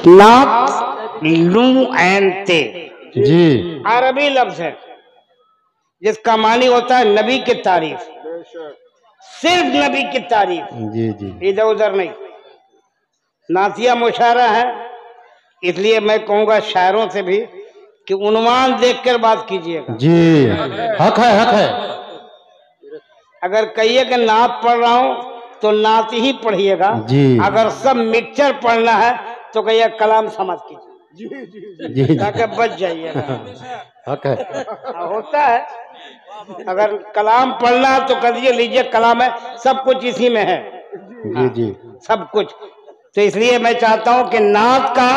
नात लू एन ते जी अरबी लफ्ज है जिसका मानी होता है नबी की तारीफ, सिर्फ नबी की तारीफ, जी जी इधर उधर नहीं। नातिया मुशारा है, इसलिए मैं कहूंगा शायरों से भी कि उन्वान देखकर बात कीजिएगा। जी हक है। अगर कहिए कि नात पढ़ रहा हूं तो नात ही पढ़िएगा, जी अगर सब मिक्सचर पढ़ना है तो कहिए कलाम समझ कीजिए जी ताकि बच जाइएगा। हक है। होता है, अगर कलाम पढ़ना है तो कह दीजिए लीजिए कलाम है, सब कुछ इसी में है। जी जी सब कुछ। तो इसलिए मैं चाहता हूं कि नात का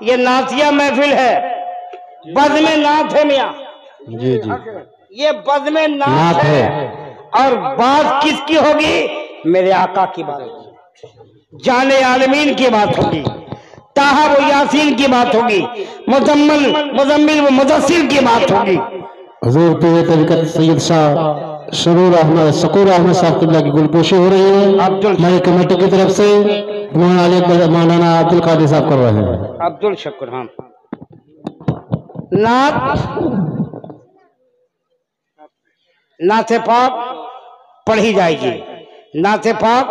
ये नातिया महफिल है, बज़्म नात है मियां, जी जी ये बज़्म नात है। और बात किसकी होगी? मेरे आका की बात होगी, जाने आलमीन की बात होगी, ताहा व यासीन की बात होगी, मुजम्मिल व मुदस्सिर की बात होगी। हुजूर पीर तरीक़त सैयद शाह शकूर अहमद साहब किबला की गुलपोशी हो रही है हमारी कमेटी की तरफ से। मौलाना अब्दुल कादिर साहब कर रहे हैं। अब्दुल शक्र। हाँ, नाते पाक पढ़ी जाएगी, नाते पाक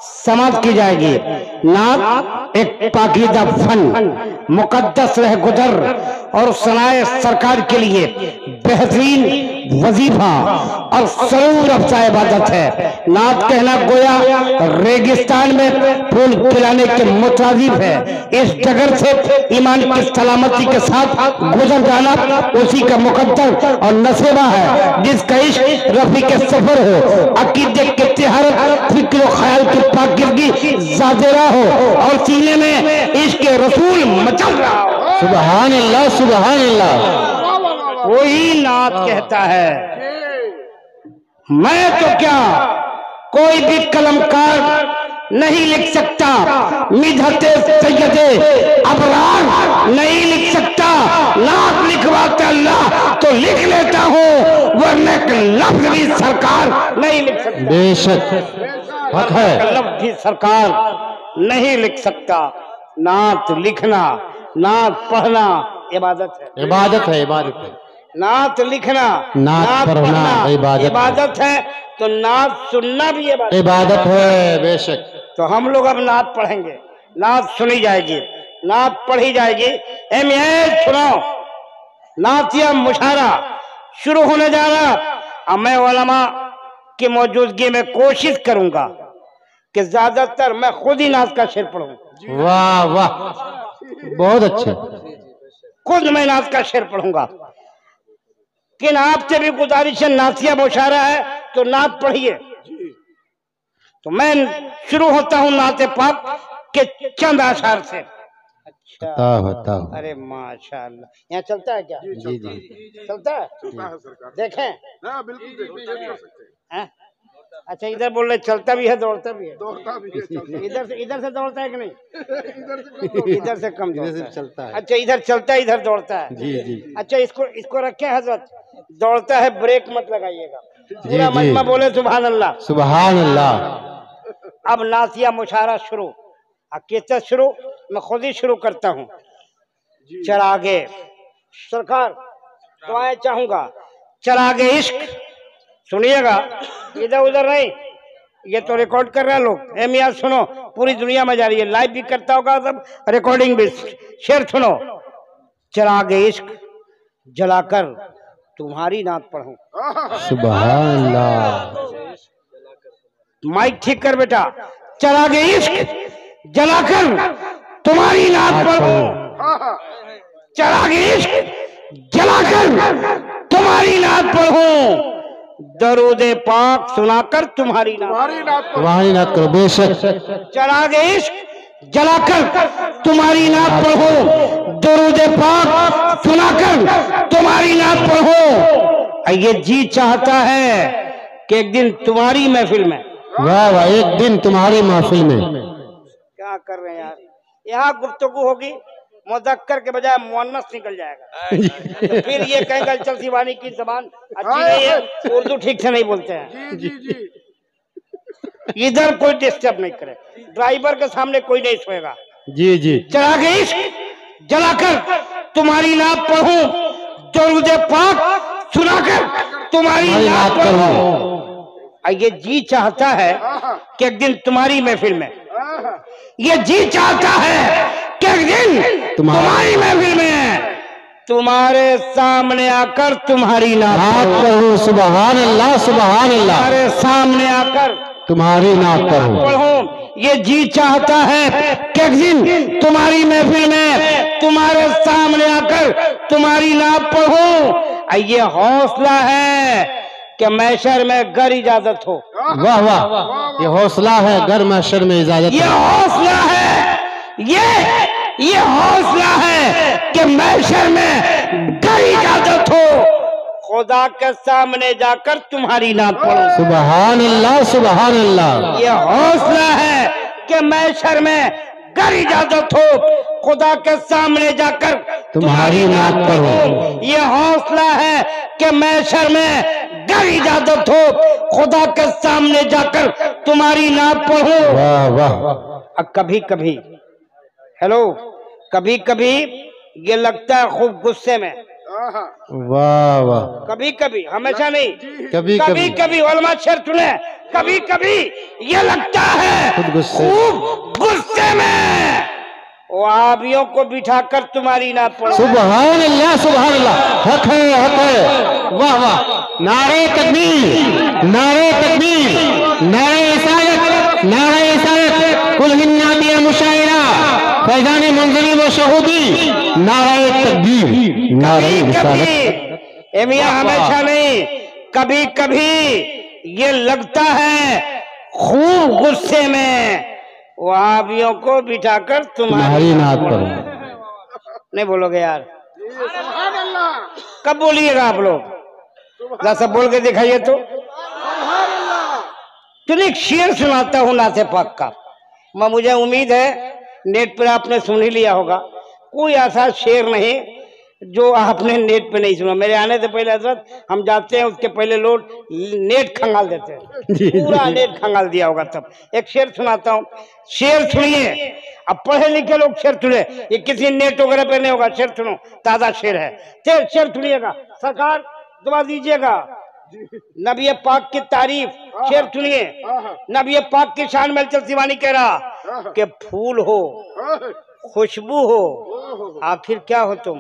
समाज की जाएगी। नात एक पाकीज़ा फन, मुकद्दस रह गुजर और सनाए सरकार के लिए बेहतरीन वजीफा और सरूर अफ़ज़ा इबादत है। नात कहना गोया रेगिस्तान में फूल खिलाने के मुताबिक है। इस डगर से ईमान की सलामती के साथ गुजर जाना उसी का मुकद्दर और नसीबा है जिसका इश्क रफी के सफर हो, अकीदे के तिहारत, फिक्र ख्याल की पाकीज़गी ज़ाहिरा हो और सीने में इश्क रसूल मचल रहा हो। सुभान अल्लाह सुभान अल्लाह। कोई नात कहता है, मैं तो क्या कोई भी कलमकार नहीं लिख सकता, मिधते सैयदे अबरार नहीं लिख सकता। नात लिखवाता अल्लाह तो लिख लेता हूँ, वरना लफ्ज भी सरकार नहीं लिख सकता। बेशक हक है। लफ्ज भी सरकार नहीं लिख सकता। नात लिखना, नात पढ़ना इबादत है, इबादत है, इबादत है। नात लिखना, नात पढ़ना इबादत है, तो नात सुनना भी इबादत है। बेशक। तो हम लोग अब नात पढ़ेंगे, नात सुनी जाएगी, नात पढ़ी जाएगी। सुनाओ, नातिया मुशारा शुरू होने जा रहा। अब मैं उलमा की मौजूदगी में कोशिश करूंगा कि ज्यादातर मैं खुद ही नात का शेर पढ़ूं। वाह वाह, बहुत अच्छे। खुद मैं नात का शेर पढ़ूंगा। किन आपसे भी गुजारिश है, नातिया मुशारा है तो नात पढ़िए। तो मैं शुरू होता हूं नाते पाक के चंद आशार से। अच्छा, अरे माशाअल्लाह, यहाँ चलता है क्या? जी जी चलता है, देखें। बिल्कुल हैं? अच्छा, इधर बोल रहे चलता भी है दौड़ता भी है। इधर से दौड़ता है कि नहीं? इधर से कम चलता है। अच्छा, इधर चलता है, इधर दौड़ता है। जी जी। अच्छा, इसको रखे हजरत, दौड़ता है, ब्रेक मत लगाइएगा। पूरा मजमा बोले सुभान अल्लाह सुभान अल्लाह। अब नातिया मुशारा शुरू, अकीदत शुरू, मैं खुद ही शुरू करता हूँ। चरागे सरकार दुआएं चाहूंगा, चरागे इश्क सुनिएगा, इधर उधर नहीं। ये तो रिकॉर्ड कर रहे हैं लोग। मियां सुनो, पूरी दुनिया में जा रही है, लाइव भी करता होगा सब, रिकॉर्डिंग भी। शेर सुनो, चरागे इश्क जलाकर तुम्हारी नात पढ़ूं। सुभान अल्लाह। माइक ठीक कर बेटा। चरागे इश्क जलाकर तुम्हारी नात पढ़ूं, चरागे इश्क जलाकर तुम्हारी नात पढ़ूं, दरूदे पाक सुनाकर तुम्हारी नात करो। बेशक। चरागे इश्क जलाकर तुम्हारी नात पढ़ूं, दरूदे पाक सुनाकर तुम्हारी नात पढ़ूं। ये जी चाहता है कि एक दिन तुम्हारी महफिल में, वाह वाह, एक दिन तुम्हारी महफिल में। क्या कर रहे हैं यार, यहाँ गुफ्तगू होगी, मुज़क्कर के बजाय मुअन्नस निकल जाएगा। तो फिर ये कहेंगे चल शिवानी की जबान अच्छी नहीं है, उर्दू ठीक से नहीं बोलते हैं। इधर कोई डिस्टर्ब नहीं करे, ड्राइवर के सामने कोई नहीं सोएगा। जी जी। चढ़ा के इश्क जलाकर तुम्हारी नात पढ़ूं, दुरूद पाक सुनाकर तुम्हारी नात पढ़ूं। ये जी चाहता है कि एक दिन तुम्हारी महफिल में, ये जी चाहता है कि एक दिन तुम्हारी महफिल में तुम्हारे सामने आकर तुम्हारी नात पढ़ूं। सुभान अल्लाह सुभान अल्लाह। तुम्हारे सामने आकर तुम्हारी नात पढ़ूं। ये जी चाहता है कि एक दिन तुम्हारी महफिल में तुम्हारे सामने आकर तुम्हारी नात पढ़ूं। ये हौसला है कि महशर में गर इजाजत हो। वाह वाह, ये हौसला है गर महशर में इजाजत। ये हौसला है, ये हौसला है कि महशर में गर इजाजत हो, खुदा के सामने जाकर तुम्हारी नात पढ़ो। सुभान अल्लाह सुभान अल्लाह। ये हौसला है कि महशर में गर इजाजत हो, खुदा के सामने जाकर तुम्हारी नात पढ़ो। ये हौसला है कि महशर में गर इजाजत हो, खुदा के सामने जाकर तुम्हारी नात पढ़ो। वाह वाह। कभी कभी हेलो, कभी कभी ये लगता है खूब गुस्से में। वाह वाह। कभी कभी, हमेशा नहीं, कभी कभी कभी उलमा शेर सुने, कभी कभी ये लगता है खुद गुस्से खूब गुस्से में वहाबियों को बिठाकर तुम्हारी नात पढ़ो। सुभान अल्लाह सुभान अल्लाह। हक है। वाह वाह। नारे तकबीर नारे तकबीर नारे इसारत नारे इसारत कुल हिन्नातिया मुशायरा फैजान मंजरी व शहूदी नारे तकबीर नारे इसारत। मियां हमेशा नहीं, कभी कभी ये लगता है खूब गुस्से में वहाबियों को बिठाकर तुम्हारी नात पढ़ो। नहीं बोलोगे यार? कब बोलिएगा आप लोग? जैसा बोल के दिखाइए तो। एक शेर सुनाता हूँ नाते पाक का। मुझे उम्मीद है नेट पर आपने सुन ही लिया होगा। कोई ऐसा शेर नहीं जो आपने नेट पे नहीं सुना। मेरे आने से पहले हजरत हम जाते हैं, उसके पहले लोग नेट खंगाल देते हैं, पूरा नेट खंगाल दिया होगा। तब एक शेर सुनाता हूँ, शेर सुनिए। अब पढ़े लिखे लोग शेर सुने, ये किसी नेट वगैरह पे नहीं होगा। शेर सुनो, ताजा शेर है। शेर सुनिएगा, सरकार दुआ दीजिएगा। नबी पाक की तारीफ, शेर सुनिए। नबी पाक की शान में चल सिवानी कह रहा कि फूल हो, खुशबू हो, आखिर क्या हो तुम?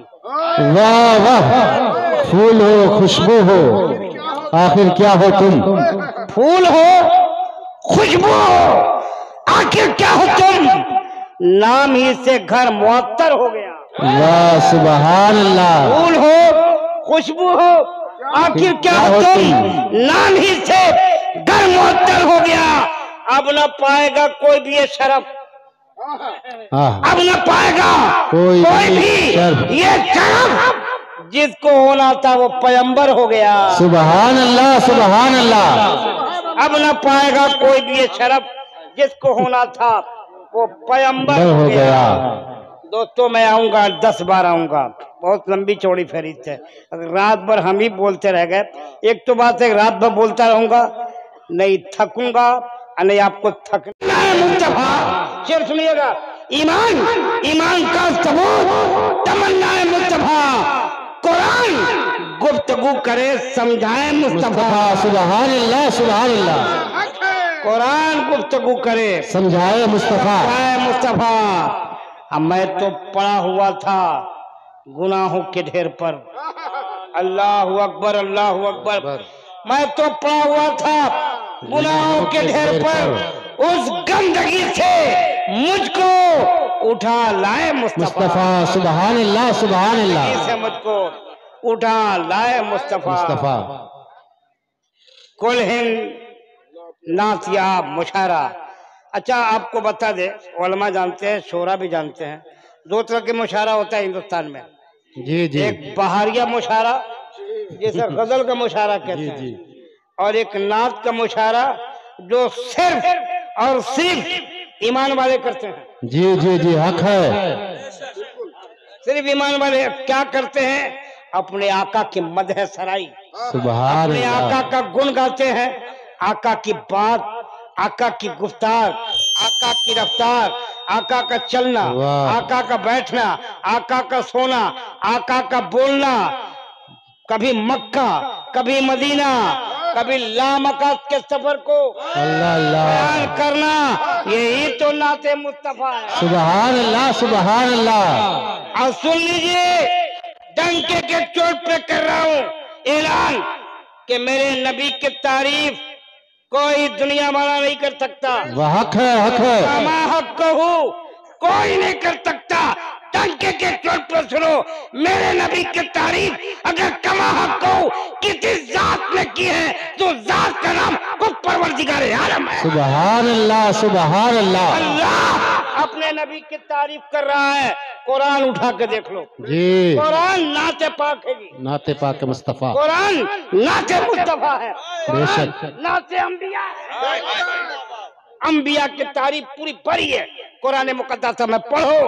वाह वाह। फूल हो, खुशबू हो, आखिर क्या हो तुम? फूल हो, खुशबू हो, आखिर क्या हो तुम? नाम ही से घर मुअत्तर हो गया। वाह सुभान अल्लाह। फूल हो, खुशबू हो, आखिर क्या हो तुम? नाम ही से घर मुअत्तर हो गया। अब न पाएगा कोई भी ये शरफ, अब न पाएगा कोई भी ये शरफ। जिसको होना था वो पैगंबर हो गया। सुभान अल्लाह सुभान अल्लाह। अब न पाएगा कोई भी ये शरफ, जिसको होना था वो पैगंबर हो गया। दोस्तों मैं आऊंगा 10 बार आऊंगा, बहुत लंबी चौड़ी फहरिस्त है। अगर रात भर हम ही बोलते रह गए, एक तो बात है रात भर बोलता रहूंगा, नहीं थकूंगा और नहीं आपको थकना है। मुस्तफा शेर सुनिएगा, ईमान का सबूत तमन्ना है मुस्तफा, कुरान गुफ्तगू करे समझाए मुस्तफा। सुभान अल्लाह सुभान अल्लाह। कुरान गुफ्तगू करे समझाए मुस्तफा। मुस्तफा मैं तो पड़ा हुआ था गुनाहों के ढेर पर। अल्लाह अकबर अल्लाह अकबर। मैं तो पड़ा हुआ था गुनाहों के ढेर पर, उस गंदगी से मुझको उठा लाए मुस्तफा। सुभान अल्लाह सुभान अल्लाह। से मुझको उठा लाए मुस्तफा। कुल हिंद नातिया मुशारा। अच्छा आपको बता दे, उलमा जानते हैं, शोरा भी जानते हैं, 2 तरह के मुशारा होता है हिंदुस्तान में। जी जी। एक बहारिया मुशारा जैसे गजल का मुशारा कहते हैं, और एक नात का मुशारा जो सिर्फ और सिर्फ ईमान वाले करते हैं। जी जी जी हक है। सिर्फ ईमान वाले क्या करते हैं? अपने आका की मदह सराई, अपने आका का गुण गाते हैं, आका की बात, आका की गुफ्तार, आका की रफ्तार, आका का चलना, वाह। आका का बैठना, आका का सोना, आका का बोलना, कभी मक्का, कभी मदीना, कभी लामकात के सफर को अल्लाह अल्लाह, बयान करना, यही तो नाते मुस्तफा है। सुभान अल्लाह, सुभान अल्लाह। और सुन लीजिए, डंके के चोट पे कर रहा हूं ऐलान कि मेरे नबी की तारीफ कोई दुनिया वाला नहीं कर सकता। वह हक है, हक है। कमा हक कहूं कोई नहीं कर सकता। डंके के चोट पर सुनो, मेरे नबी की तारीफ अगर कमा हक कहूं किसी जात ने की है तो जात का नाम खुद परवरदिगार आलम है। सुभान अल्लाह, सुभान अल्लाह। अल्लाह अपने नबी की तारीफ कर रहा है। कुरान उठा के देख लो जी, कुरान नाते पाक है जी, नाते पाक मुस्तफा। कुरान नाते मुस्तफा है, बेशक। नाते अंबिया है। अंबिया की तारीफ पूरी भरी है कुरान मुकद्दस में, पढ़ो।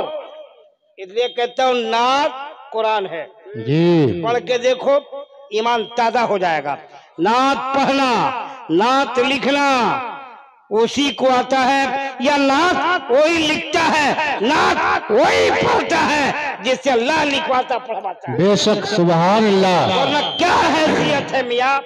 इसलिए कहता हूँ नात कुरान है, जी, पढ़ के देखो ईमान ताजा हो जाएगा। नात पढ़ना, नात लिखना उसी को आता है, या नात वही लिखता है, नात वही पढ़ता है जिससे अल्लाह लिखवाता पढ़वाता है। बेशक, सुभान अल्लाह। वरना क्या हैसियत है मियाँ।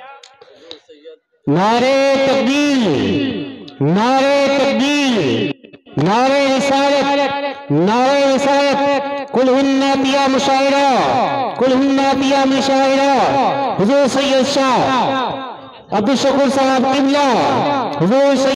नारे तकबीर, नारे तकबीर, नारे रिसालत, नारे रिसालत। कुल हुन्ना पिया मुशायरा, कुल हुन्ना पिया मुशायरा। हुजूर सैयद शाह अब्दुल शकूर साहब किबला, हुजूर